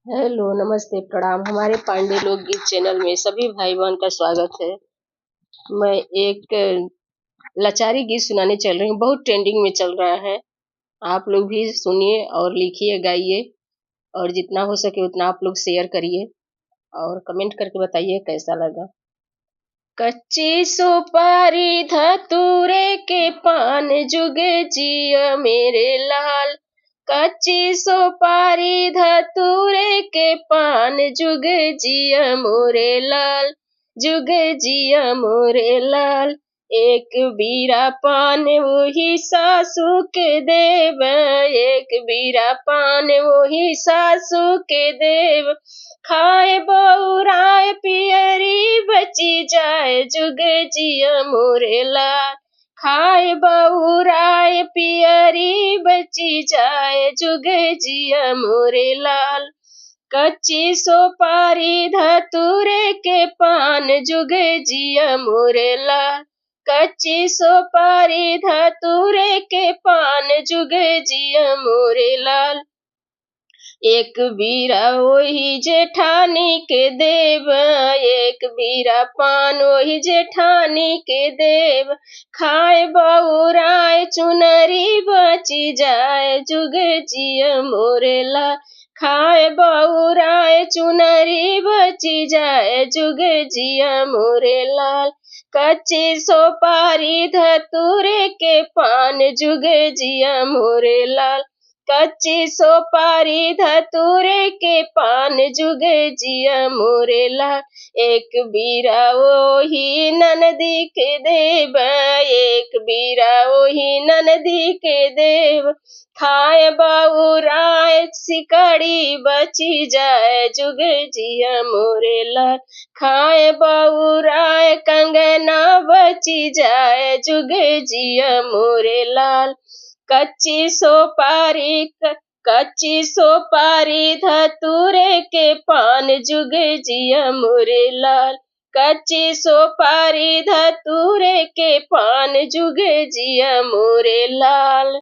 Hello, नमस्ते, प्रणाम। हमारे पांडे लोकगीत चैनल में सभी भाई बहन का स्वागत है। मैं एक लाचारी गीत सुनाने चल रही हूँ, बहुत ट्रेंडिंग में चल रहा है। आप लोग भी सुनिए और लिखिए, गाइए, और जितना हो सके उतना आप लोग शेयर करिए और कमेंट करके बताइए कैसा लगा। कच्ची सुपारी धतूरे के पान जुगे जिया मेरे लाल। कच्ची सुपारी धतूरे के पान जुग जिया मोरे लाल। जुग जिया मोरे लाल। एक बीरा पान वही सासू के देव। एक बीरा पान वही सासू के देव। खाए बउराए पियरी बची जाए जुग जिया मोरे लाल। खाए बउराए पियरी बची जाए जुग जिया मोरे लाल। कच्ची सुपारी धतूरे के पान जुग जिया मोरे लाल। कच्ची सुपारी धतूरे के पान जुग जिया मोरे लाल। एक बीरा वही जेठानी के देव। एक बीरा पान वही जेठानी के देव। खाए बउराए चुनरी बची जाए जुग जिया मोरे लाल। खाए बउराए चुनरी बची जाए जुग जिया मोरे लाल। कच्ची सुपारी धतूरे के पान जुग जिया मोरे लाल। कच्ची सुपारी धतूरे के पान जुग जिया मोरे लाल। एक बीरा वही ननदी के देव। एक बीरा वही ननदी के देव। खाए बउराए सिकड़ी बची जाए जुग जिया मोरे लाल। खाए बउराए कंगना बची जाए जुग जिया मोरे लाल। कच्ची सुपारी धतूरे के पान जुग जिया मोरे लाल। कच्ची सुपारी धतूरे के पान जुग जिया मोरे लाल।